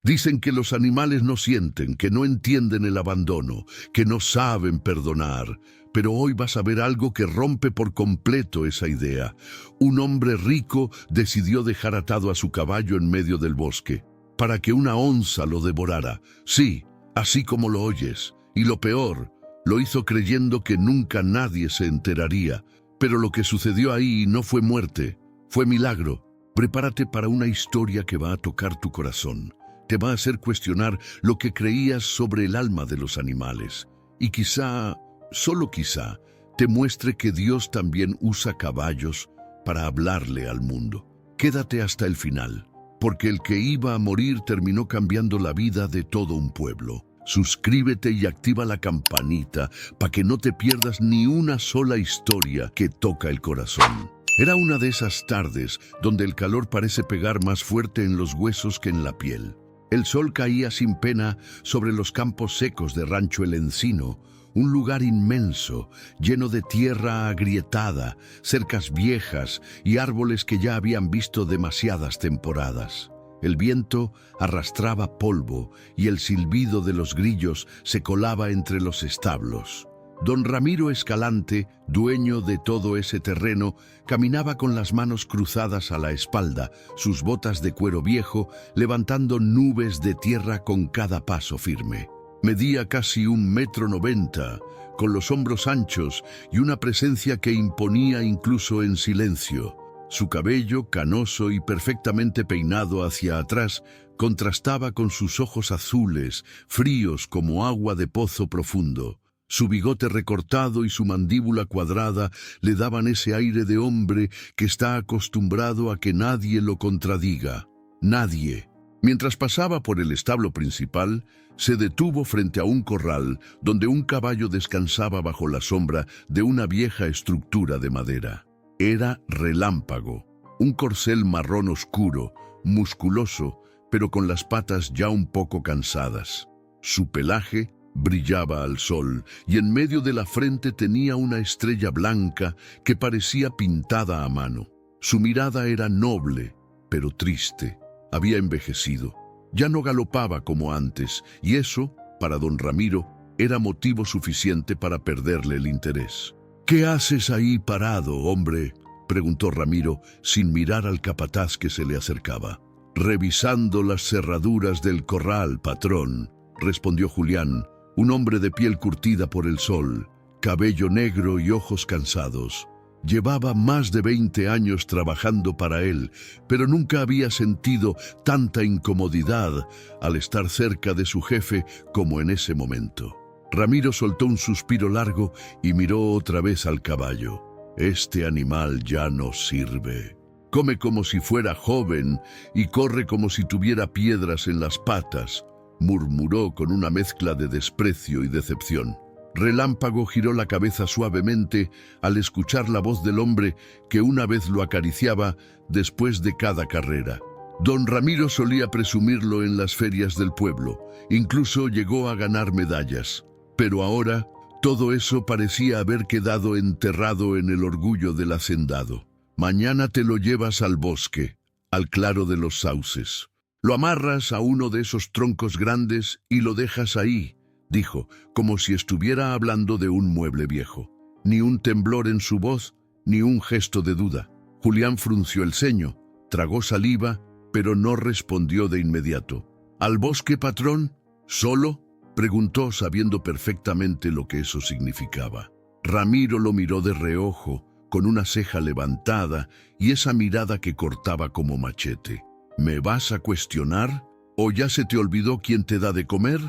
Dicen que los animales no sienten, que no entienden el abandono, que no saben perdonar. Pero hoy vas a ver algo que rompe por completo esa idea. Un hombre rico decidió dejar atado a su caballo en medio del bosque, para que una onza lo devorara. Sí, así como lo oyes. Y lo peor, lo hizo creyendo que nunca nadie se enteraría. Pero lo que sucedió ahí no fue muerte, fue milagro. Prepárate para una historia que va a tocar tu corazón. Te va a hacer cuestionar lo que creías sobre el alma de los animales. Y quizá, solo quizá, te muestre que Dios también usa caballos para hablarle al mundo. Quédate hasta el final, porque el que iba a morir terminó cambiando la vida de todo un pueblo. Suscríbete y activa la campanita para que no te pierdas ni una sola historia que toca el corazón. Era una de esas tardes donde el calor parece pegar más fuerte en los huesos que en la piel. El sol caía sin pena sobre los campos secos de Rancho El Encino, un lugar inmenso, lleno de tierra agrietada, cercas viejas y árboles que ya habían visto demasiadas temporadas. El viento arrastraba polvo y el silbido de los grillos se colaba entre los establos. Don Ramiro Escalante, dueño de todo ese terreno, caminaba con las manos cruzadas a la espalda, sus botas de cuero viejo, levantando nubes de tierra con cada paso firme. Medía casi 1,90 m, con los hombros anchos y una presencia que imponía incluso en silencio. Su cabello, canoso y perfectamente peinado hacia atrás, contrastaba con sus ojos azules, fríos como agua de pozo profundo. Su bigote recortado y su mandíbula cuadrada le daban ese aire de hombre que está acostumbrado a que nadie lo contradiga. Nadie. Mientras pasaba por el establo principal, se detuvo frente a un corral donde un caballo descansaba bajo la sombra de una vieja estructura de madera. Era Relámpago, un corcel marrón oscuro, musculoso, pero con las patas ya un poco cansadas. Su pelaje brillaba al sol y en medio de la frente tenía una estrella blanca que parecía pintada a mano. Su mirada era noble, pero triste. Había envejecido. Ya no galopaba como antes, y eso, para don Ramiro, era motivo suficiente para perderle el interés. «¿Qué haces ahí parado, hombre?», preguntó Ramiro, sin mirar al capataz que se le acercaba. «Revisando las cerraduras del corral, patrón», respondió Julián, un hombre de piel curtida por el sol, cabello negro y ojos cansados. Llevaba más de 20 años trabajando para él, pero nunca había sentido tanta incomodidad al estar cerca de su jefe como en ese momento. Ramiro soltó un suspiro largo y miró otra vez al caballo. «Este animal ya no sirve. Come como si fuera joven y corre como si tuviera piedras en las patas», murmuró con una mezcla de desprecio y decepción. Relámpago giró la cabeza suavemente al escuchar la voz del hombre que una vez lo acariciaba después de cada carrera. Don Ramiro solía presumirlo en las ferias del pueblo, incluso llegó a ganar medallas. Pero ahora, todo eso parecía haber quedado enterrado en el orgullo del hacendado. «Mañana te lo llevas al bosque, al claro de los sauces. Lo amarras a uno de esos troncos grandes y lo dejas ahí», dijo, como si estuviera hablando de un mueble viejo. Ni un temblor en su voz, ni un gesto de duda. Julián frunció el ceño, tragó saliva, pero no respondió de inmediato. «¿Al bosque, patrón? ¿Solo?», preguntó, sabiendo perfectamente lo que eso significaba. Ramiro lo miró de reojo, con una ceja levantada y esa mirada que cortaba como machete. «¿Me vas a cuestionar? ¿O ya se te olvidó quién te da de comer?».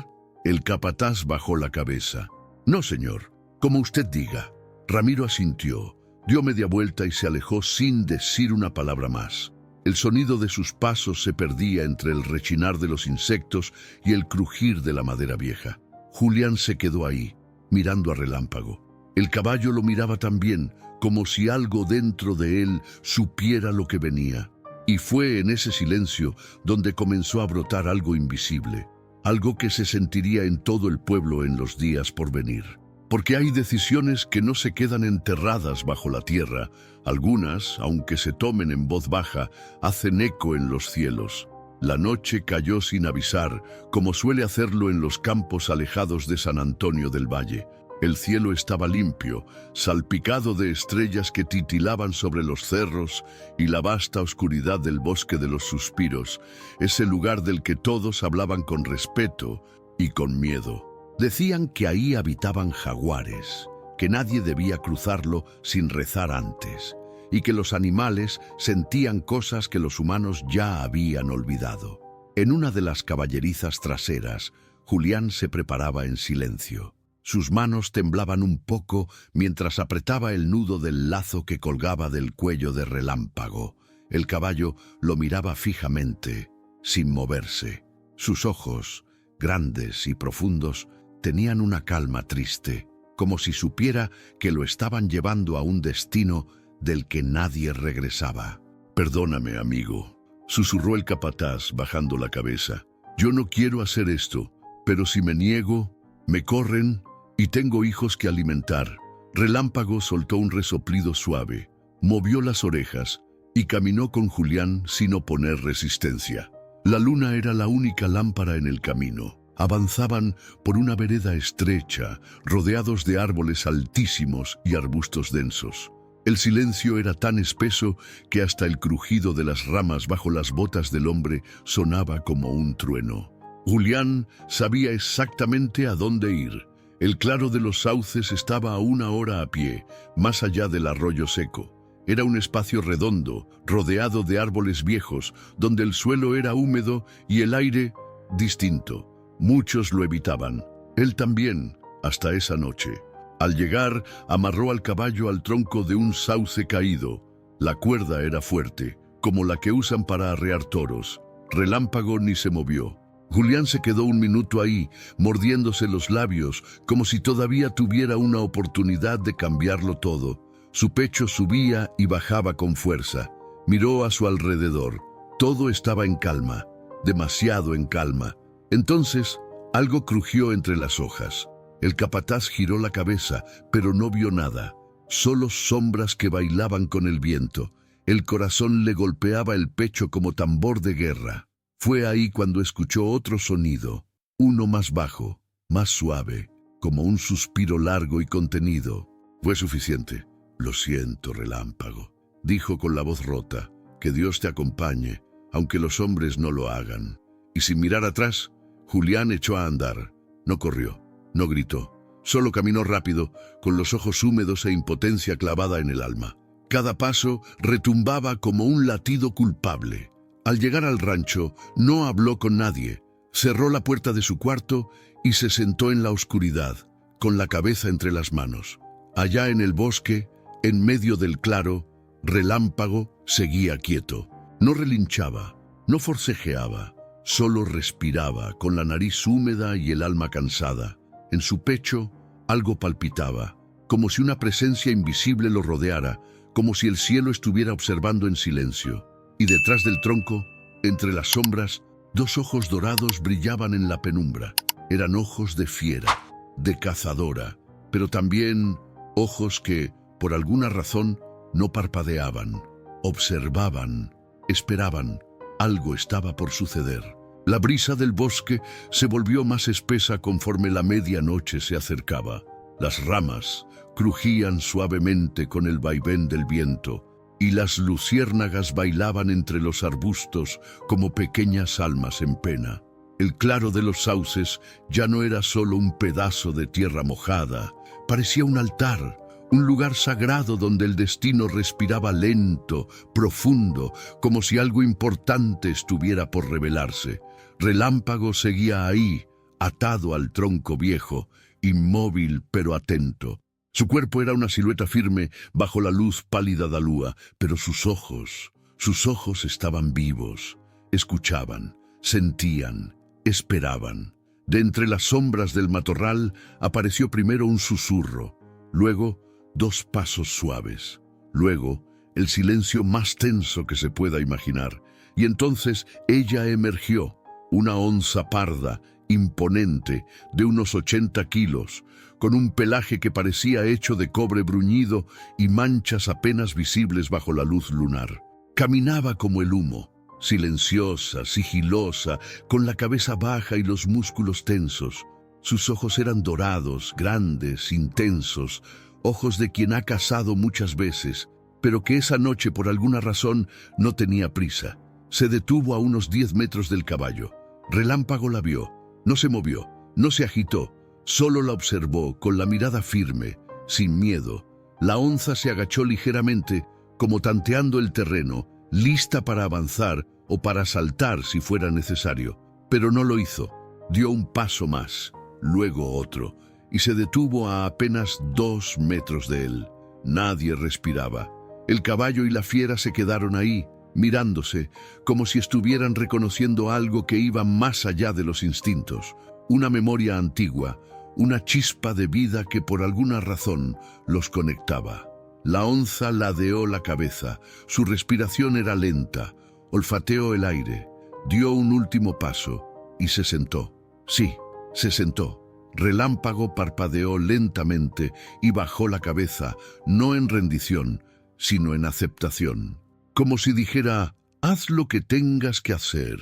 El capataz bajó la cabeza. «No, señor, como usted diga». Ramiro asintió, dio media vuelta y se alejó sin decir una palabra más. El sonido de sus pasos se perdía entre el rechinar de los insectos y el crujir de la madera vieja. Julián se quedó ahí, mirando a Relámpago. El caballo lo miraba también, como si algo dentro de él supiera lo que venía. Y fue en ese silencio donde comenzó a brotar algo invisible, algo que se sentiría en todo el pueblo en los días por venir. Porque hay decisiones que no se quedan enterradas bajo la tierra. Algunas, aunque se tomen en voz baja, hacen eco en los cielos. La noche cayó sin avisar, como suele hacerlo en los campos alejados de San Antonio del Valle. El cielo estaba limpio, salpicado de estrellas que titilaban sobre los cerros y la vasta oscuridad del bosque de los suspiros, ese lugar del que todos hablaban con respeto y con miedo. Decían que ahí habitaban jaguares, que nadie debía cruzarlo sin rezar antes, y que los animales sentían cosas que los humanos ya habían olvidado. En una de las caballerizas traseras, Julián se preparaba en silencio. Sus manos temblaban un poco mientras apretaba el nudo del lazo que colgaba del cuello de Relámpago. El caballo lo miraba fijamente, sin moverse. Sus ojos, grandes y profundos, tenían una calma triste, como si supiera que lo estaban llevando a un destino del que nadie regresaba. «Perdóname, amigo», susurró el capataz bajando la cabeza. «Yo no quiero hacer esto, pero si me niego, me corren y tengo hijos que alimentar». Relámpago soltó un resoplido suave, movió las orejas y caminó con Julián sin oponer resistencia. La luna era la única lámpara en el camino. Avanzaban por una vereda estrecha, rodeados de árboles altísimos y arbustos densos. El silencio era tan espeso que hasta el crujido de las ramas bajo las botas del hombre sonaba como un trueno. Julián sabía exactamente a dónde ir. El claro de los sauces estaba a 1 hora a pie, más allá del arroyo seco. Era un espacio redondo, rodeado de árboles viejos, donde el suelo era húmedo y el aire distinto. Muchos lo evitaban. Él también, hasta esa noche. Al llegar, amarró al caballo al tronco de un sauce caído. La cuerda era fuerte, como la que usan para arrear toros. Relámpago ni se movió. Julián se quedó un minuto ahí, mordiéndose los labios, como si todavía tuviera una oportunidad de cambiarlo todo. Su pecho subía y bajaba con fuerza. Miró a su alrededor. Todo estaba en calma, demasiado en calma. Entonces, algo crujió entre las hojas. El capataz giró la cabeza, pero no vio nada. Solo sombras que bailaban con el viento. El corazón le golpeaba el pecho como tambor de guerra. Fue ahí cuando escuchó otro sonido, uno más bajo, más suave, como un suspiro largo y contenido. Fue suficiente. «Lo siento, Relámpago», dijo con la voz rota. «Que Dios te acompañe, aunque los hombres no lo hagan». Y sin mirar atrás, Julián echó a andar. No corrió, no gritó, solo caminó rápido, con los ojos húmedos e impotencia clavada en el alma. Cada paso retumbaba como un latido culpable. Al llegar al rancho, no habló con nadie. Cerró la puerta de su cuarto y se sentó en la oscuridad, con la cabeza entre las manos. Allá en el bosque, en medio del claro, Relámpago seguía quieto. No relinchaba, no forcejeaba. Solo respiraba, con la nariz húmeda y el alma cansada. En su pecho, algo palpitaba, como si una presencia invisible lo rodeara, como si el cielo estuviera observando en silencio. Y detrás del tronco, entre las sombras, 2 ojos dorados brillaban en la penumbra. Eran ojos de fiera, de cazadora, pero también ojos que, por alguna razón, no parpadeaban. Observaban, esperaban. Algo estaba por suceder. La brisa del bosque se volvió más espesa conforme la medianoche se acercaba. Las ramas crujían suavemente con el vaivén del viento, y las luciérnagas bailaban entre los arbustos como pequeñas almas en pena. El claro de los sauces ya no era solo un pedazo de tierra mojada, parecía un altar, un lugar sagrado donde el destino respiraba lento, profundo, como si algo importante estuviera por revelarse. Relámpago seguía ahí, atado al tronco viejo, inmóvil pero atento. Su cuerpo era una silueta firme bajo la luz pálida de lua, pero sus ojos estaban vivos, escuchaban, sentían, esperaban. De entre las sombras del matorral apareció primero un susurro, luego 2 pasos suaves, luego el silencio más tenso que se pueda imaginar, y entonces ella emergió, una onza parda, imponente, de unos 80 kilos, con un pelaje que parecía hecho de cobre bruñido y manchas apenas visibles bajo la luz lunar. Caminaba como el humo, silenciosa, sigilosa, con la cabeza baja y los músculos tensos. Sus ojos eran dorados, grandes, intensos, ojos de quien ha cazado muchas veces, pero que esa noche por alguna razón no tenía prisa. Se detuvo a unos 10 metros del caballo. Relámpago la vio. No se movió, no se agitó, solo la observó con la mirada firme, sin miedo. La onza se agachó ligeramente, como tanteando el terreno, lista para avanzar o para saltar si fuera necesario. Pero no lo hizo. Dio un paso más, luego otro, y se detuvo a apenas 2 metros de él. Nadie respiraba. El caballo y la fiera se quedaron ahí, mirándose, como si estuvieran reconociendo algo que iba más allá de los instintos, una memoria antigua, una chispa de vida que por alguna razón los conectaba. La onza ladeó la cabeza, su respiración era lenta, olfateó el aire, dio un último paso y se sentó. Sí, se sentó. Relámpago parpadeó lentamente y bajó la cabeza, no en rendición, sino en aceptación. Como si dijera, haz lo que tengas que hacer.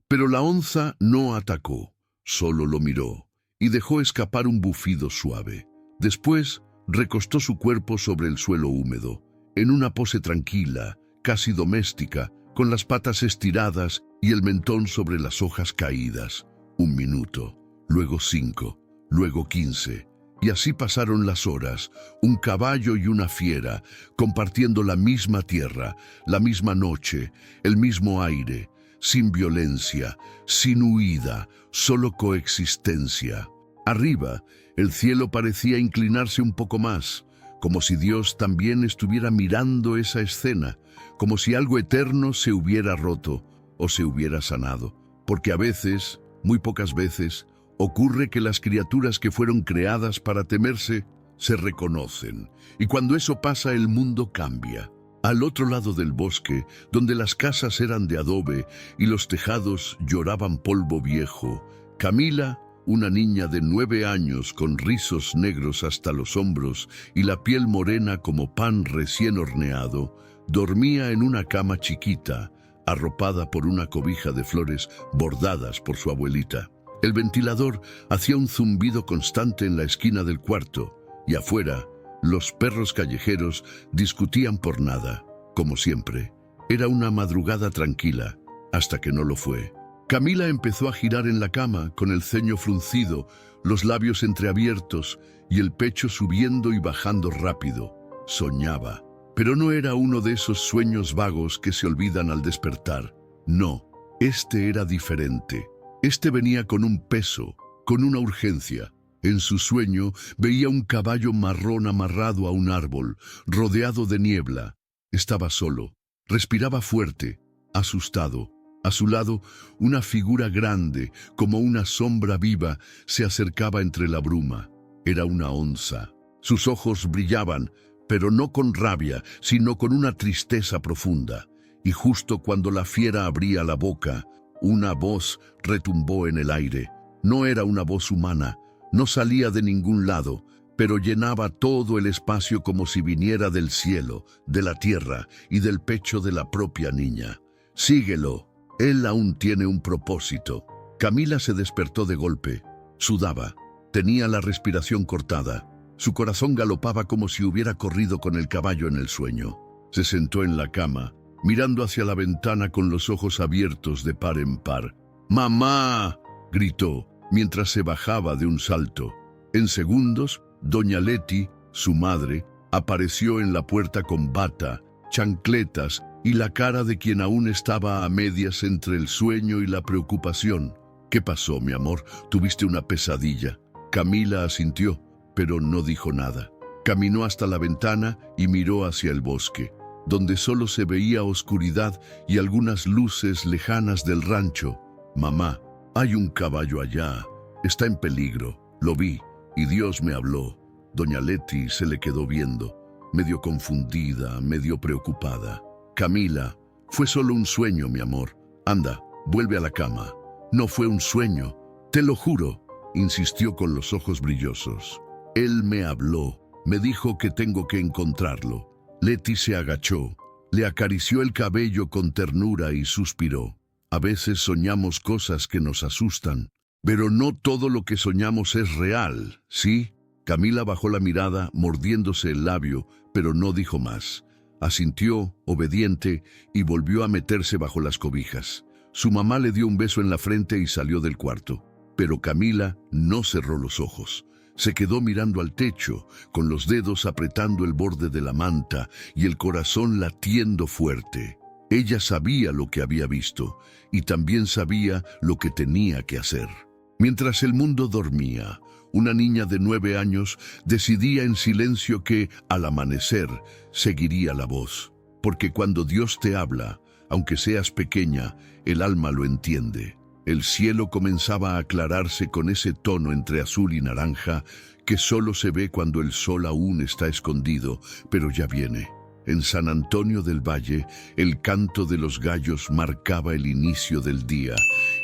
Pero la onza no atacó, solo lo miró y dejó escapar un bufido suave. Después recostó su cuerpo sobre el suelo húmedo, en una pose tranquila, casi doméstica, con las patas estiradas y el mentón sobre las hojas caídas. 1 minuto, luego 5, luego 15. Y así pasaron las horas, un caballo y una fiera, compartiendo la misma tierra, la misma noche, el mismo aire, sin violencia, sin huida, solo coexistencia. Arriba, el cielo parecía inclinarse un poco más, como si Dios también estuviera mirando esa escena, como si algo eterno se hubiera roto o se hubiera sanado. Porque a veces, muy pocas veces, ocurre que las criaturas que fueron creadas para temerse se reconocen, y cuando eso pasa el mundo cambia. Al otro lado del bosque, donde las casas eran de adobe y los tejados lloraban polvo viejo, Camila, una niña de 9 años con rizos negros hasta los hombros y la piel morena como pan recién horneado, dormía en una cama chiquita, arropada por una cobija de flores bordadas por su abuelita. El ventilador hacía un zumbido constante en la esquina del cuarto, y afuera, los perros callejeros discutían por nada, como siempre. Era una madrugada tranquila, hasta que no lo fue. Camila empezó a girar en la cama, con el ceño fruncido, los labios entreabiertos y el pecho subiendo y bajando rápido. Soñaba, pero no era uno de esos sueños vagos que se olvidan al despertar. No, este era diferente. Este venía con un peso, con una urgencia. En su sueño veía un caballo marrón amarrado a un árbol, rodeado de niebla. Estaba solo, respiraba fuerte, asustado. A su lado, una figura grande, como una sombra viva, se acercaba entre la bruma. Era una onza. Sus ojos brillaban, pero no con rabia, sino con una tristeza profunda. Y justo cuando la fiera abría la boca, una voz retumbó en el aire. No era una voz humana, no salía de ningún lado, pero llenaba todo el espacio como si viniera del cielo, de la tierra y del pecho de la propia niña. Síguelo, él aún tiene un propósito. Camila se despertó de golpe. Sudaba, tenía la respiración cortada. Su corazón galopaba como si hubiera corrido con el caballo en el sueño. Se sentó en la cama, mirando hacia la ventana con los ojos abiertos de par en par. ¡Mamá!, gritó, mientras se bajaba de un salto. En segundos, doña Leti, su madre, apareció en la puerta con bata, chancletas y la cara de quien aún estaba a medias entre el sueño y la preocupación. ¿Qué pasó, mi amor? ¿Tuviste una pesadilla? Camila asintió, pero no dijo nada. Caminó hasta la ventana y miró hacia el bosque, donde solo se veía oscuridad y algunas luces lejanas del rancho. Mamá, hay un caballo allá. Está en peligro. Lo vi y Dios me habló. Doña Leti se le quedó viendo, medio confundida, medio preocupada. Camila, fue solo un sueño, mi amor. Anda, vuelve a la cama. No fue un sueño, te lo juro, insistió con los ojos brillosos. Él me habló, me dijo que tengo que encontrarlo. Leti se agachó, Le acarició el cabello con ternura y suspiró. A veces soñamos cosas que nos asustan, pero no todo lo que soñamos es real, ¿sí? Camila bajó la mirada, mordiéndose el labio, pero no dijo más. Asintió, obediente, y volvió a meterse bajo las cobijas. Su mamá le dio un beso en la frente y salió del cuarto. Pero Camila no cerró los ojos. Se quedó mirando al techo, con los dedos apretando el borde de la manta y el corazón latiendo fuerte. Ella sabía lo que había visto y también sabía lo que tenía que hacer. Mientras el mundo dormía, una niña de 9 años decidía en silencio que, al amanecer, seguiría la voz. Porque cuando Dios te habla, aunque seas pequeña, el alma lo entiende. El cielo comenzaba a aclararse con ese tono entre azul y naranja que solo se ve cuando el sol aún está escondido, pero ya viene. En San Antonio del Valle, el canto de los gallos marcaba el inicio del día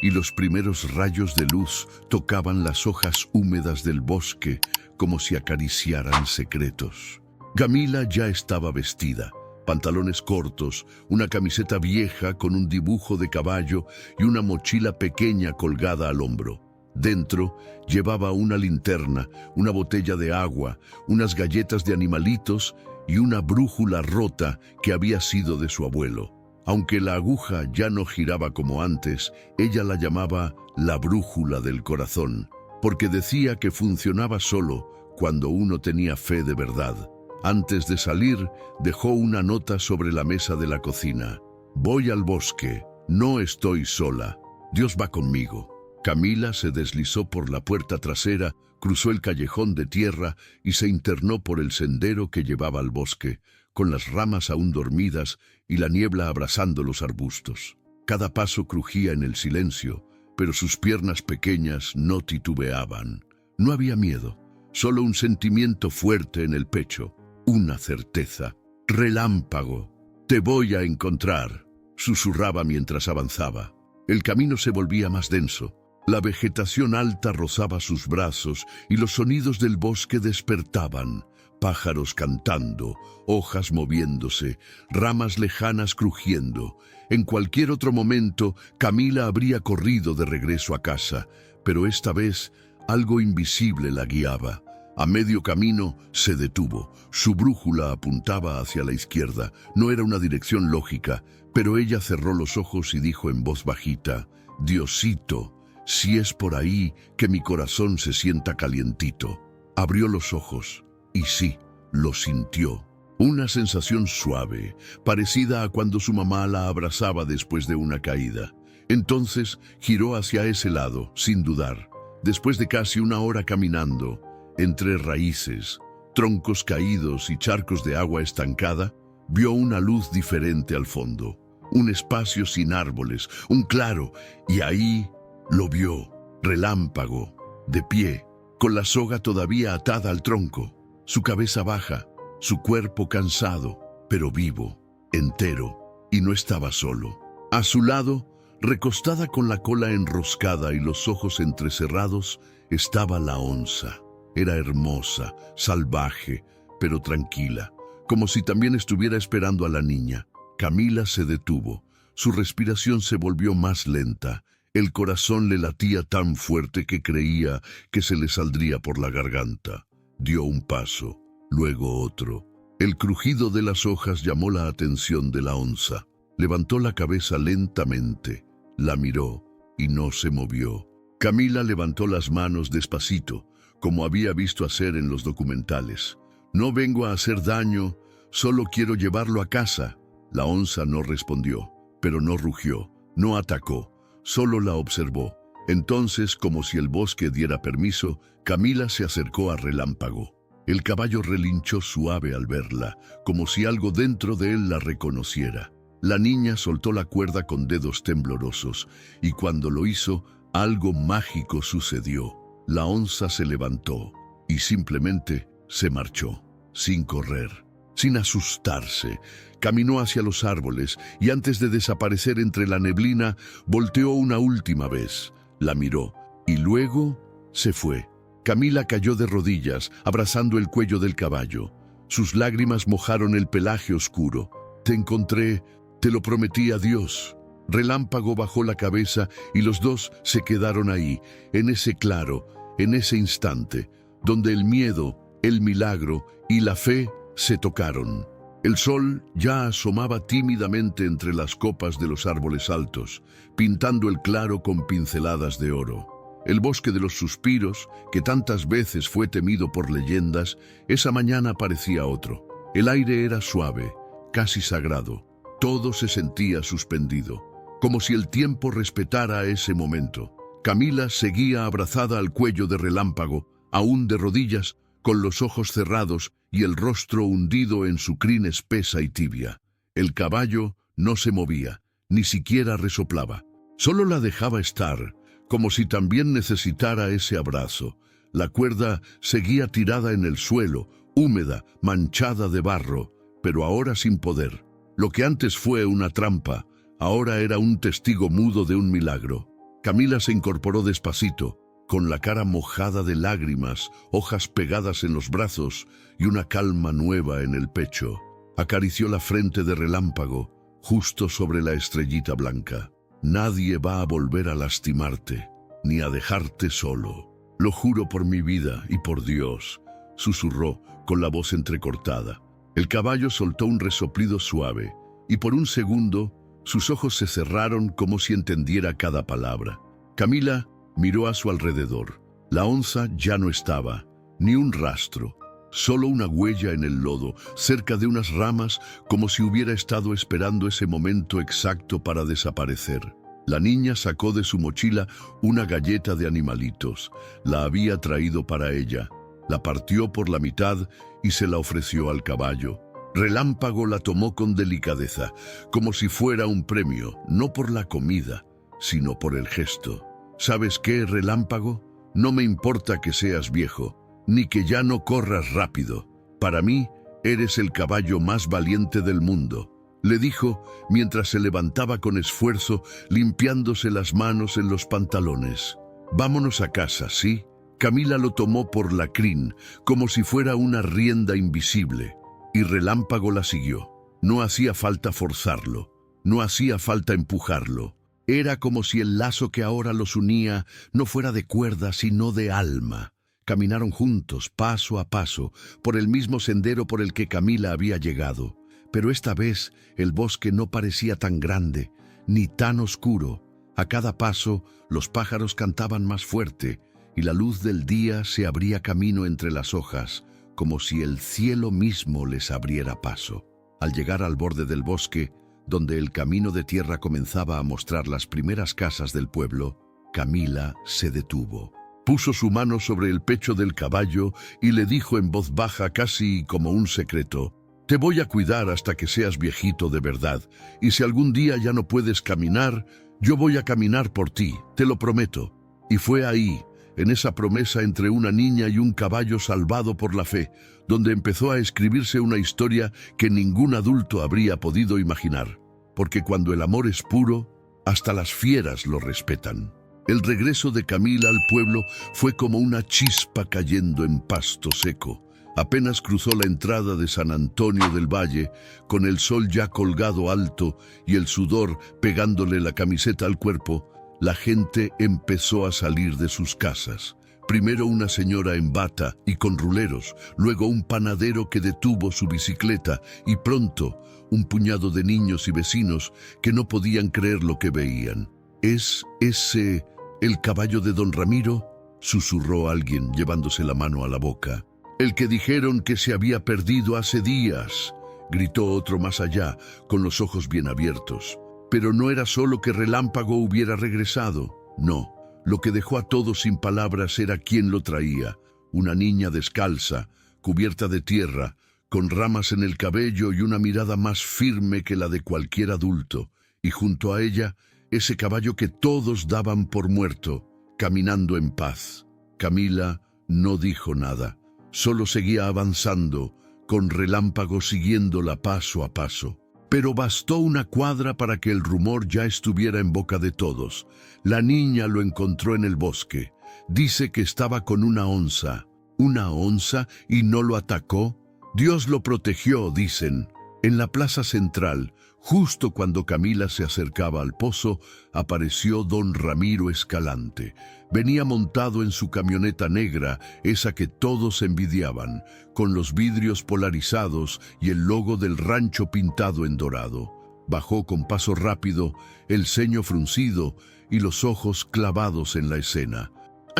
y los primeros rayos de luz tocaban las hojas húmedas del bosque como si acariciaran secretos. Camila ya estaba vestida. Pantalones cortos, una camiseta vieja con un dibujo de caballo y una mochila pequeña colgada al hombro. Dentro llevaba una linterna, una botella de agua, unas galletas de animalitos y una brújula rota que había sido de su abuelo. Aunque la aguja ya no giraba como antes, ella la llamaba la brújula del corazón, porque decía que funcionaba solo cuando uno tenía fe de verdad. Antes de salir, dejó una nota sobre la mesa de la cocina. Voy al bosque, no estoy sola, Dios va conmigo. Camila se deslizó por la puerta trasera, cruzó el callejón de tierra y se internó por el sendero que llevaba al bosque, con las ramas aún dormidas y la niebla abrazando los arbustos. Cada paso crujía en el silencio, pero sus piernas pequeñas no titubeaban. No había miedo, solo un sentimiento fuerte en el pecho, una certeza. Relámpago, te voy a encontrar, susurraba mientras avanzaba. El camino se volvía más denso. La vegetación alta rozaba sus brazos y los sonidos del bosque despertaban. Pájaros cantando, hojas moviéndose, ramas lejanas crujiendo. En cualquier otro momento, Camila habría corrido de regreso a casa, pero esta vez algo invisible la guiaba. A medio camino se detuvo. Su brújula apuntaba hacia la izquierda. No era una dirección lógica, pero ella cerró los ojos y dijo en voz bajita: Diosito, si es por ahí que mi corazón se sienta calientito. Abrió los ojos y sí, lo sintió. Una sensación suave, parecida a cuando su mamá la abrazaba después de una caída. Entonces giró hacia ese lado, sin dudar. Después de casi una hora caminando, entre raíces, troncos caídos y charcos de agua estancada, vio una luz diferente al fondo. Un espacio sin árboles, un claro, y ahí lo vio, relámpago, de pie, con la soga todavía atada al tronco, su cabeza baja, su cuerpo cansado, pero vivo, entero, y no estaba solo. A su lado, recostada con la cola enroscada y los ojos entrecerrados, estaba la onza. Era hermosa, salvaje, pero tranquila, como si también estuviera esperando a la niña. Camila se detuvo, su respiración se volvió más lenta. El corazón le latía tan fuerte que creía que se le saldría por la garganta. Dio un paso, luego otro. El crujido de las hojas llamó la atención de la onza. Levantó la cabeza lentamente, la miró y no se movió. Camila levantó las manos despacito, como había visto hacer en los documentales. No vengo a hacer daño, solo quiero llevarlo a casa. La onza no respondió, pero no rugió, no atacó. Solo la observó. Entonces, como si el bosque diera permiso, Camila se acercó a Relámpago. El caballo relinchó suave al verla, como si algo dentro de él la reconociera. La niña soltó la cuerda con dedos temblorosos, y cuando lo hizo, algo mágico sucedió. La onza se levantó, y simplemente se marchó, sin correr, sin asustarse. Caminó hacia los árboles y antes de desaparecer entre la neblina, volteó una última vez. La miró y luego se fue. Camila cayó de rodillas, abrazando el cuello del caballo. Sus lágrimas mojaron el pelaje oscuro. Te encontré, te lo prometí a Dios. Relámpago bajó la cabeza y los dos se quedaron ahí, en ese claro, en ese instante, donde el miedo, el milagro y la fe se tocaron. El sol ya asomaba tímidamente entre las copas de los árboles altos, pintando el claro con pinceladas de oro. El bosque de los suspiros, que tantas veces fue temido por leyendas, esa mañana parecía otro. El aire era suave, casi sagrado. Todo se sentía suspendido, como si el tiempo respetara ese momento. Camila seguía abrazada al cuello de Relámpago, aún de rodillas, con los ojos cerrados y el rostro hundido en su crin espesa y tibia. El caballo no se movía, ni siquiera resoplaba. Solo la dejaba estar, como si también necesitara ese abrazo. La cuerda seguía tirada en el suelo, húmeda, manchada de barro, pero ahora sin poder. Lo que antes fue una trampa, ahora era un testigo mudo de un milagro. Camila se incorporó despacito, con la cara mojada de lágrimas, hojas pegadas en los brazos y una calma nueva en el pecho. Acarició la frente de Relámpago, justo sobre la estrellita blanca. Nadie va a volver a lastimarte, ni a dejarte solo. Lo juro por mi vida y por Dios, susurró con la voz entrecortada. El caballo soltó un resoplido suave, y por un segundo sus ojos se cerraron como si entendiera cada palabra. Camila miró a su alrededor. La onza ya no estaba, ni un rastro, solo una huella en el lodo, cerca de unas ramas, como si hubiera estado esperando ese momento exacto para desaparecer. La niña sacó de su mochila una galleta de animalitos. La había traído para ella. La partió por la mitad y se la ofreció al caballo. Relámpago la tomó con delicadeza, como si fuera un premio, no por la comida, sino por el gesto. ¿Sabes qué, Relámpago? No me importa que seas viejo, ni que ya no corras rápido. Para mí, eres el caballo más valiente del mundo, le dijo mientras se levantaba con esfuerzo, limpiándose las manos en los pantalones. Vámonos a casa, ¿sí? Camila lo tomó por la crin, como si fuera una rienda invisible, y Relámpago la siguió. No hacía falta forzarlo, no hacía falta empujarlo. Era como si el lazo que ahora los unía no fuera de cuerda, sino de alma. Caminaron juntos, paso a paso, por el mismo sendero por el que Camila había llegado. Pero esta vez el bosque no parecía tan grande, ni tan oscuro. A cada paso, los pájaros cantaban más fuerte, y la luz del día se abría camino entre las hojas, como si el cielo mismo les abriera paso. Al llegar al borde del bosque, donde el camino de tierra comenzaba a mostrar las primeras casas del pueblo, Camila se detuvo. Puso su mano sobre el pecho del caballo y le dijo en voz baja, casi como un secreto: «Te voy a cuidar hasta que seas viejito de verdad, y si algún día ya no puedes caminar, yo voy a caminar por ti, te lo prometo». Y fue ahí, en esa promesa entre una niña y un caballo salvado por la fe, donde empezó a escribirse una historia que ningún adulto habría podido imaginar. Porque cuando el amor es puro, hasta las fieras lo respetan. El regreso de Camila al pueblo fue como una chispa cayendo en pasto seco. Apenas cruzó la entrada de San Antonio del Valle, con el sol ya colgado alto y el sudor pegándole la camiseta al cuerpo, la gente empezó a salir de sus casas. Primero una señora en bata y con ruleros, luego un panadero que detuvo su bicicleta y pronto un puñado de niños y vecinos que no podían creer lo que veían. «¿Es ese el caballo de don Ramiro?», susurró alguien llevándose la mano a la boca. «El que dijeron que se había perdido hace días», gritó otro más allá, con los ojos bien abiertos. Pero no era solo que Relámpago hubiera regresado, no. Lo que dejó a todos sin palabras era quién lo traía. Una niña descalza, cubierta de tierra, con ramas en el cabello y una mirada más firme que la de cualquier adulto. Y junto a ella, ese caballo que todos daban por muerto, caminando en paz. Camila no dijo nada, solo seguía avanzando, con Relámpago siguiéndola paso a paso. Pero bastó una cuadra para que el rumor ya estuviera en boca de todos. La niña lo encontró en el bosque. Dice que estaba con una onza. ¿Una onza y no lo atacó? Dios lo protegió, dicen. En la plaza central, justo cuando Camila se acercaba al pozo, apareció don Ramiro Escalante. Venía montado en su camioneta negra, esa que todos envidiaban, con los vidrios polarizados y el logo del rancho pintado en dorado. Bajó con paso rápido, el ceño fruncido y los ojos clavados en la escena.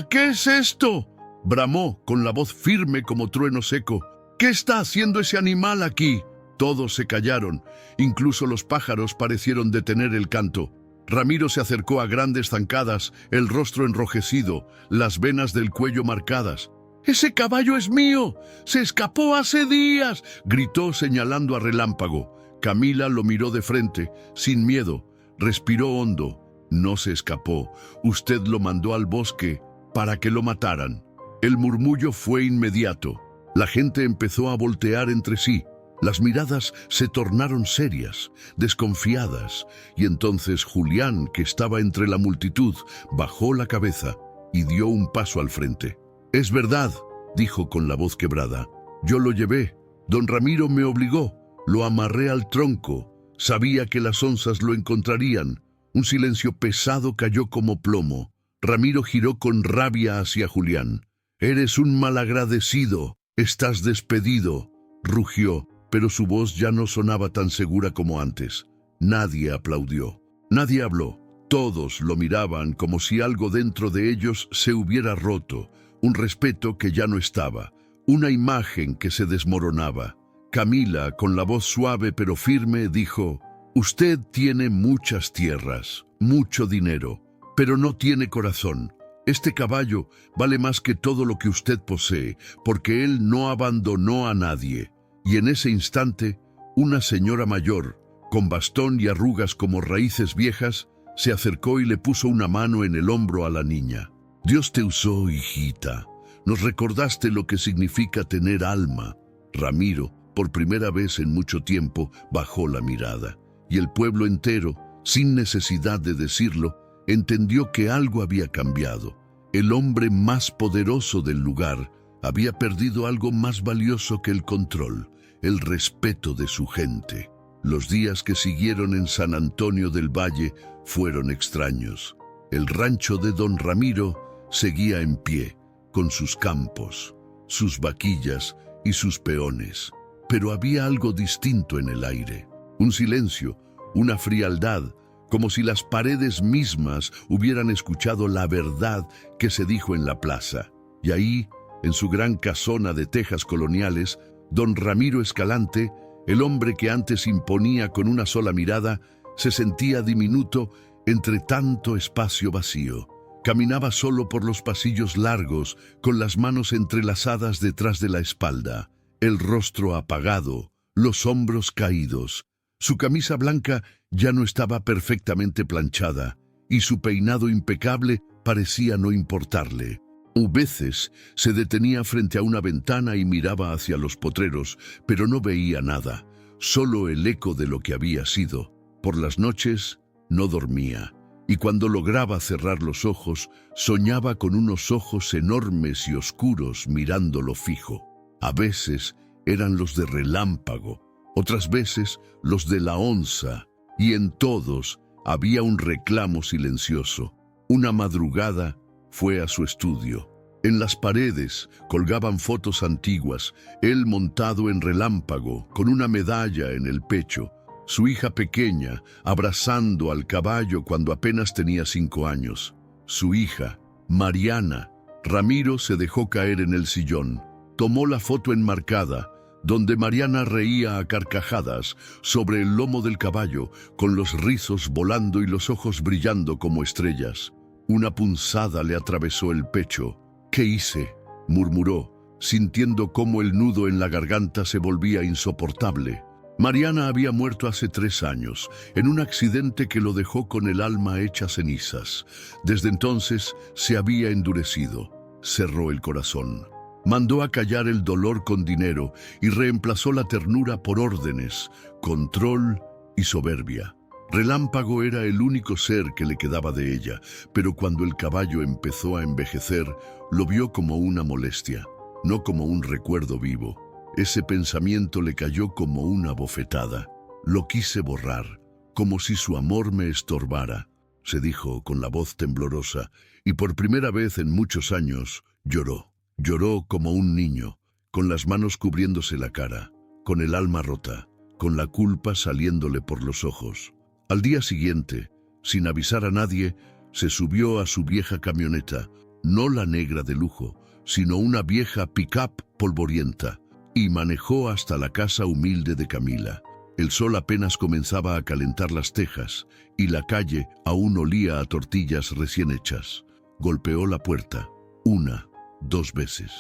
¿Qué es esto?, bramó con la voz firme como trueno seco. ¿Qué está haciendo ese animal aquí? Todos se callaron, incluso los pájaros parecieron detener el canto. Ramiro se acercó a grandes zancadas, el rostro enrojecido, las venas del cuello marcadas. «¡Ese caballo es mío! ¡Se escapó hace días!», gritó señalando a Relámpago. Camila lo miró de frente, sin miedo, respiró hondo. «No se escapó, usted lo mandó al bosque para que lo mataran». El murmullo fue inmediato. La gente empezó a voltear entre sí. Las miradas se tornaron serias, desconfiadas, y entonces Julián, que estaba entre la multitud, bajó la cabeza y dio un paso al frente. «Es verdad», dijo con la voz quebrada. «Yo lo llevé. Don Ramiro me obligó. Lo amarré al tronco. Sabía que las onzas lo encontrarían». Un silencio pesado cayó como plomo. Ramiro giró con rabia hacia Julián. «Eres un malagradecido. Estás despedido», rugió, pero su voz ya no sonaba tan segura como antes. Nadie aplaudió. Nadie habló. Todos lo miraban como si algo dentro de ellos se hubiera roto. Un respeto que ya no estaba. Una imagen que se desmoronaba. Camila, con la voz suave pero firme, dijo: «Usted tiene muchas tierras, mucho dinero, pero no tiene corazón. Este caballo vale más que todo lo que usted posee, porque él no abandonó a nadie». Y en ese instante, una señora mayor, con bastón y arrugas como raíces viejas, se acercó y le puso una mano en el hombro a la niña. «Dios te usó, hijita. Nos recordaste lo que significa tener alma». Ramiro, por primera vez en mucho tiempo, bajó la mirada. Y el pueblo entero, sin necesidad de decirlo, entendió que algo había cambiado. El hombre más poderoso del lugar había perdido algo más valioso que el control: el respeto de su gente. Los días que siguieron en San Antonio del Valle fueron extraños. El rancho de don Ramiro seguía en pie, con sus campos, sus vaquillas y sus peones. Pero había algo distinto en el aire. Un silencio, una frialdad, como si las paredes mismas hubieran escuchado la verdad que se dijo en la plaza. Y ahí, en su gran casona de tejas coloniales, don Ramiro Escalante, el hombre que antes imponía con una sola mirada, se sentía diminuto entre tanto espacio vacío. Caminaba solo por los pasillos largos, con las manos entrelazadas detrás de la espalda, el rostro apagado, los hombros caídos. Su camisa blanca ya no estaba perfectamente planchada, y su peinado impecable parecía no importarle. A veces se detenía frente a una ventana y miraba hacia los potreros, pero no veía nada, solo el eco de lo que había sido. Por las noches no dormía, y cuando lograba cerrar los ojos, soñaba con unos ojos enormes y oscuros mirándolo fijo. A veces eran los de Relámpago, otras veces los de la onza, y en todos había un reclamo silencioso. Una madrugada fue a su estudio. En las paredes colgaban fotos antiguas, él montado en Relámpago, con una medalla en el pecho, su hija pequeña abrazando al caballo cuando apenas tenía 5 años. Su hija, Mariana. Ramiro se dejó caer en el sillón. Tomó la foto enmarcada, donde Mariana reía a carcajadas sobre el lomo del caballo, con los rizos volando y los ojos brillando como estrellas. Una punzada le atravesó el pecho. «¿Qué hice?», murmuró, sintiendo cómo el nudo en la garganta se volvía insoportable. Mariana había muerto hace 3 años, en un accidente que lo dejó con el alma hecha cenizas. Desde entonces se había endurecido. Cerró el corazón. Mandó a callar el dolor con dinero y reemplazó la ternura por órdenes, control y soberbia. Relámpago era el único ser que le quedaba de ella, pero cuando el caballo empezó a envejecer, lo vio como una molestia, no como un recuerdo vivo. Ese pensamiento le cayó como una bofetada. Lo quise borrar, como si su amor me estorbara, se dijo con la voz temblorosa, y por primera vez en muchos años lloró. Lloró como un niño, con las manos cubriéndose la cara, con el alma rota, con la culpa saliéndole por los ojos. Al día siguiente, sin avisar a nadie, se subió a su vieja camioneta, no la negra de lujo, sino una vieja pick-up polvorienta, y manejó hasta la casa humilde de Camila. El sol apenas comenzaba a calentar las tejas, y la calle aún olía a tortillas recién hechas. Golpeó la puerta, 1, 2 veces,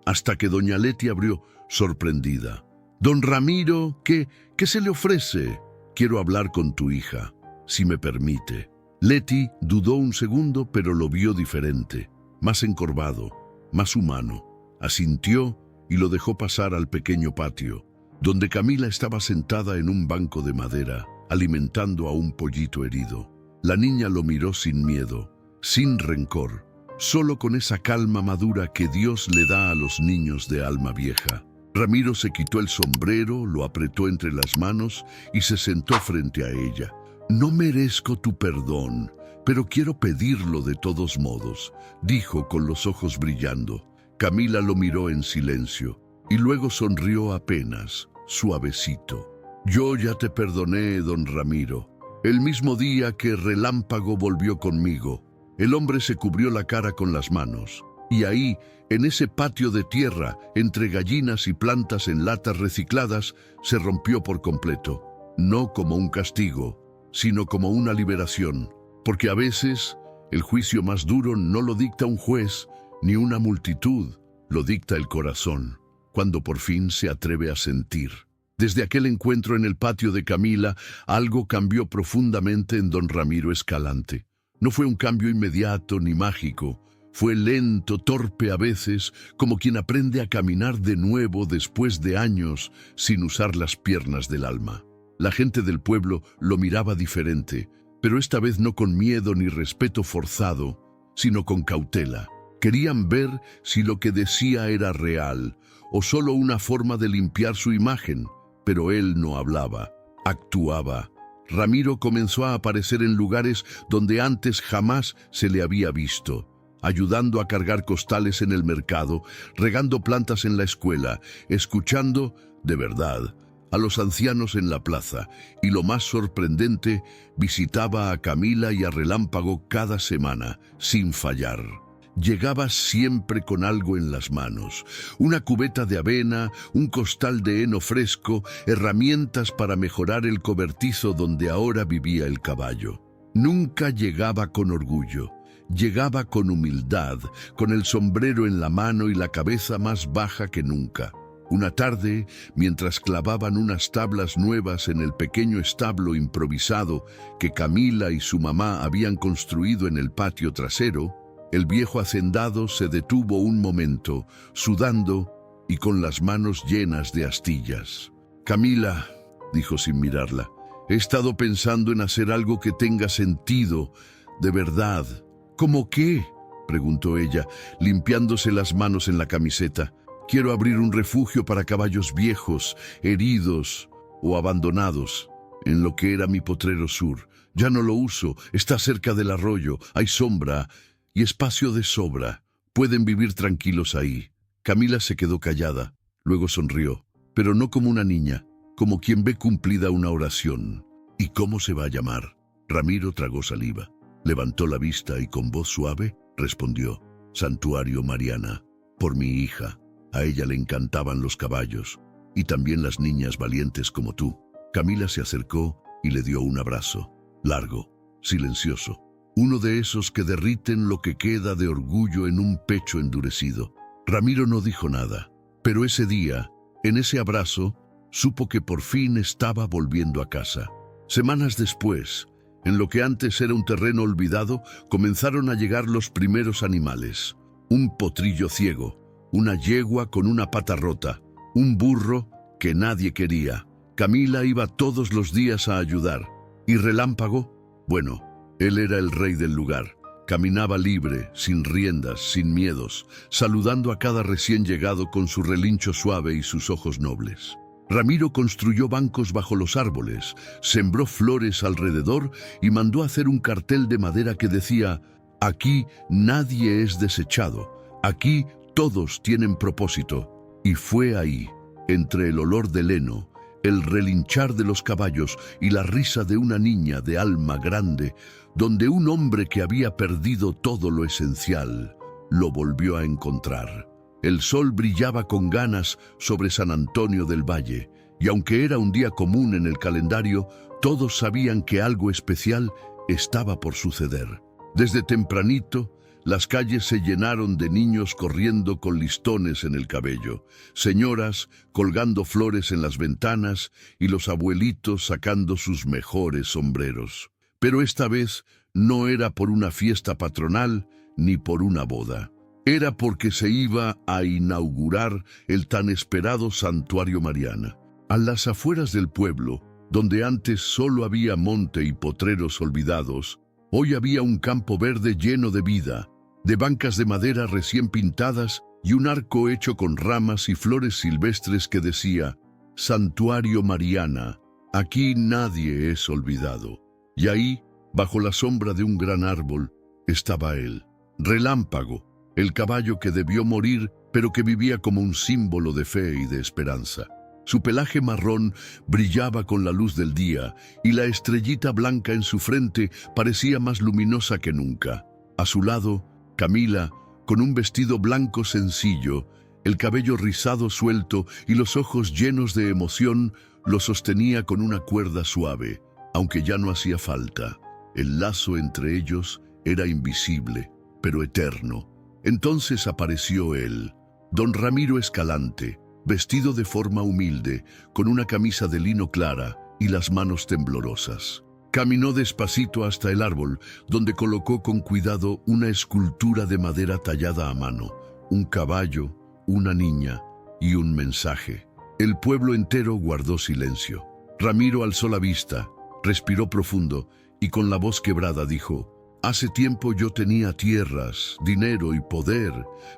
hasta que doña Leti abrió, sorprendida. «Don Ramiro, ¿qué se le ofrece?» «Quiero hablar con tu hija, si me permite». Leti dudó un segundo, pero lo vio diferente, más encorvado, más humano. Asintió y lo dejó pasar al pequeño patio, donde Camila estaba sentada en un banco de madera, alimentando a un pollito herido. La niña lo miró sin miedo, sin rencor, solo con esa calma madura que Dios le da a los niños de alma vieja. Ramiro se quitó el sombrero, lo apretó entre las manos y se sentó frente a ella. «No merezco tu perdón, pero quiero pedirlo de todos modos», dijo con los ojos brillando. Camila lo miró en silencio y luego sonrió apenas, suavecito. «Yo ya te perdoné, don Ramiro. El mismo día que Relámpago volvió conmigo». El hombre se cubrió la cara con las manos, y ahí, en ese patio de tierra, entre gallinas y plantas en latas recicladas, se rompió por completo. No como un castigo, sino como una liberación, porque a veces el juicio más duro no lo dicta un juez ni una multitud, lo dicta el corazón, cuando por fin se atreve a sentir. Desde aquel encuentro en el patio de Camila, algo cambió profundamente en don Ramiro Escalante. No fue un cambio inmediato ni mágico, fue lento, torpe a veces, como quien aprende a caminar de nuevo después de años sin usar las piernas del alma. La gente del pueblo lo miraba diferente, pero esta vez no con miedo ni respeto forzado, sino con cautela. Querían ver si lo que decía era real o solo una forma de limpiar su imagen, pero él no hablaba, actuaba. Ramiro comenzó a aparecer en lugares donde antes jamás se le había visto, ayudando a cargar costales en el mercado, regando plantas en la escuela, escuchando, de verdad, a los ancianos en la plaza, y lo más sorprendente, visitaba a Camila y a Relámpago cada semana, sin fallar. Llegaba siempre con algo en las manos, una cubeta de avena, un costal de heno fresco, herramientas para mejorar el cobertizo donde ahora vivía el caballo. Nunca llegaba con orgullo, llegaba con humildad, con el sombrero en la mano y la cabeza más baja que nunca. Una tarde, mientras clavaban unas tablas nuevas en el pequeño establo improvisado que Camila y su mamá habían construido en el patio trasero, el viejo hacendado se detuvo un momento, sudando y con las manos llenas de astillas. «Camila», dijo sin mirarla, «he estado pensando en hacer algo que tenga sentido, de verdad». «¿Cómo qué?», preguntó ella, limpiándose las manos en la camiseta. «Quiero abrir un refugio para caballos viejos, heridos o abandonados, en lo que era mi potrero sur. Ya no lo uso, está cerca del arroyo, hay sombra y espacio de sobra. Pueden vivir tranquilos ahí». Camila se quedó callada, luego sonrió, pero no como una niña, como quien ve cumplida una oración. «¿Y cómo se va a llamar?». Ramiro tragó saliva, levantó la vista y con voz suave respondió: «Santuario Mariana, por mi hija. A ella le encantaban los caballos, y también las niñas valientes como tú». Camila se acercó y le dio un abrazo, largo, silencioso, uno de esos que derriten lo que queda de orgullo en un pecho endurecido. Ramiro no dijo nada, pero ese día, en ese abrazo, supo que por fin estaba volviendo a casa. Semanas después, en lo que antes era un terreno olvidado, comenzaron a llegar los primeros animales. Un potrillo ciego, una yegua con una pata rota, un burro que nadie quería. Camila iba todos los días a ayudar. Y Relámpago, bueno, él era el rey del lugar. Caminaba libre, sin riendas, sin miedos, saludando a cada recién llegado con su relincho suave y sus ojos nobles. Ramiro construyó bancos bajo los árboles, sembró flores alrededor y mandó hacer un cartel de madera que decía: «Aquí nadie es desechado, aquí todos tienen propósito». Y fue ahí, entre el olor del heno, el relinchar de los caballos y la risa de una niña de alma grande, donde un hombre que había perdido todo lo esencial lo volvió a encontrar. El sol brillaba con ganas sobre San Antonio del Valle, y aunque era un día común en el calendario, todos sabían que algo especial estaba por suceder. Desde tempranito, las calles se llenaron de niños corriendo con listones en el cabello, señoras colgando flores en las ventanas y los abuelitos sacando sus mejores sombreros. Pero esta vez no era por una fiesta patronal ni por una boda. Era porque se iba a inaugurar el tan esperado Santuario Mariana. A las afueras del pueblo, donde antes solo había monte y potreros olvidados, hoy había un campo verde lleno de vida, de bancas de madera recién pintadas y un arco hecho con ramas y flores silvestres que decía: Santuario Mariana, aquí nadie es olvidado. Y ahí, bajo la sombra de un gran árbol, estaba él, Relámpago, el caballo que debió morir, pero que vivía como un símbolo de fe y de esperanza. Su pelaje marrón brillaba con la luz del día, y la estrellita blanca en su frente parecía más luminosa que nunca. A su lado, Camila, con un vestido blanco sencillo, el cabello rizado suelto y los ojos llenos de emoción, lo sostenía con una cuerda suave, aunque ya no hacía falta. El lazo entre ellos era invisible, pero eterno. Entonces apareció él, don Ramiro Escalante, vestido de forma humilde, con una camisa de lino clara y las manos temblorosas. Caminó despacito hasta el árbol, donde colocó con cuidado una escultura de madera tallada a mano, un caballo, una niña y un mensaje. El pueblo entero guardó silencio. Ramiro alzó la vista, respiró profundo y con la voz quebrada dijo: «Hace tiempo yo tenía tierras, dinero y poder,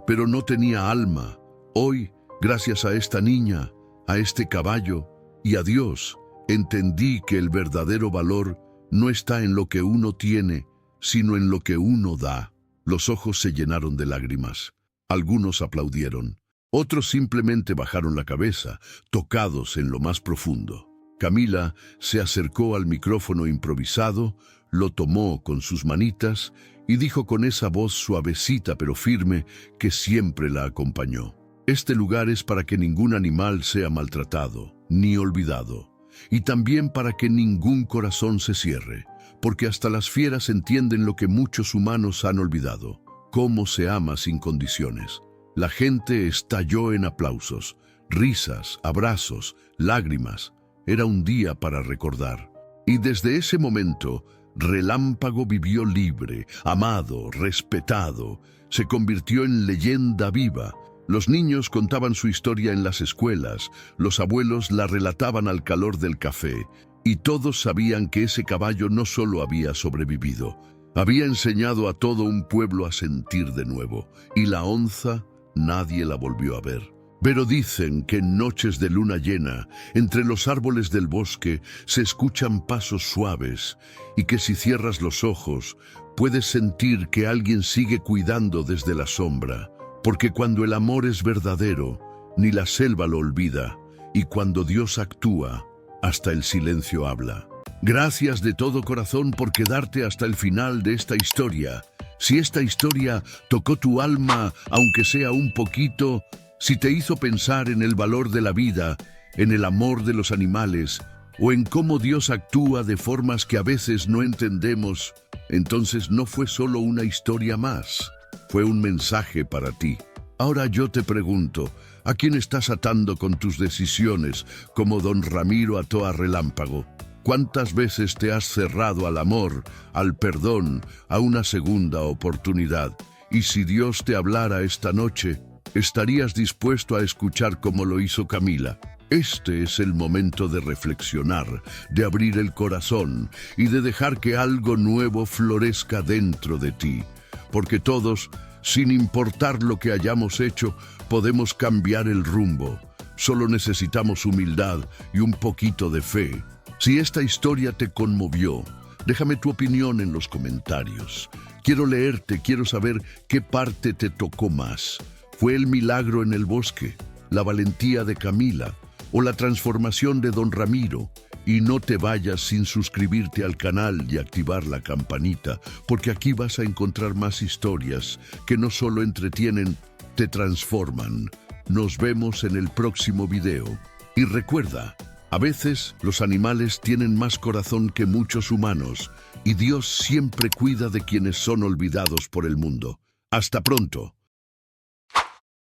pero no tenía alma. Hoy, gracias a esta niña, a este caballo y a Dios, entendí que el verdadero valor no está en lo que uno tiene, sino en lo que uno da». Los ojos se llenaron de lágrimas. Algunos aplaudieron. Otros simplemente bajaron la cabeza, tocados en lo más profundo. Camila se acercó al micrófono improvisado, lo tomó con sus manitas y dijo con esa voz suavecita pero firme que siempre la acompañó: «Este lugar es para que ningún animal sea maltratado, ni olvidado, y también para que ningún corazón se cierre, porque hasta las fieras entienden lo que muchos humanos han olvidado: cómo se ama sin condiciones». La gente estalló en aplausos, risas, abrazos, lágrimas. Era un día para recordar. Y desde ese momento, Relámpago vivió libre, amado, respetado. Se convirtió en leyenda viva. Los niños contaban su historia en las escuelas, los abuelos la relataban al calor del café, y todos sabían que ese caballo no solo había sobrevivido, había enseñado a todo un pueblo a sentir de nuevo, y la onza nadie la volvió a ver. Pero dicen que en noches de luna llena, entre los árboles del bosque, se escuchan pasos suaves, y que si cierras los ojos, puedes sentir que alguien sigue cuidando desde la sombra, porque cuando el amor es verdadero, ni la selva lo olvida, y cuando Dios actúa, hasta el silencio habla. Gracias de todo corazón por quedarte hasta el final de esta historia. Si esta historia tocó tu alma, aunque sea un poquito, si te hizo pensar en el valor de la vida, en el amor de los animales, o en cómo Dios actúa de formas que a veces no entendemos, entonces no fue solo una historia más, fue un mensaje para ti. Ahora yo te pregunto, ¿a quién estás atando con tus decisiones, como don Ramiro ató a Relámpago? ¿Cuántas veces te has cerrado al amor, al perdón, a una segunda oportunidad? Y si Dios te hablara esta noche, ¿estarías dispuesto a escuchar como lo hizo Camila? Este es el momento de reflexionar, de abrir el corazón y de dejar que algo nuevo florezca dentro de ti. porque todos, sin importar lo que hayamos hecho, podemos cambiar el rumbo. Solo necesitamos humildad y un poquito de fe. Si esta historia te conmovió, déjame tu opinión en los comentarios. Quiero leerte, quiero saber qué parte te tocó más. ¿Fue el milagro en el bosque, la valentía de Camila o la transformación de Don Ramiro? Y no te vayas sin suscribirte al canal y activar la campanita, porque aquí vas a encontrar más historias que no solo entretienen, te transforman. Nos vemos en el próximo video. Y recuerda, a veces los animales tienen más corazón que muchos humanos, y Dios siempre cuida de quienes son olvidados por el mundo. Hasta pronto.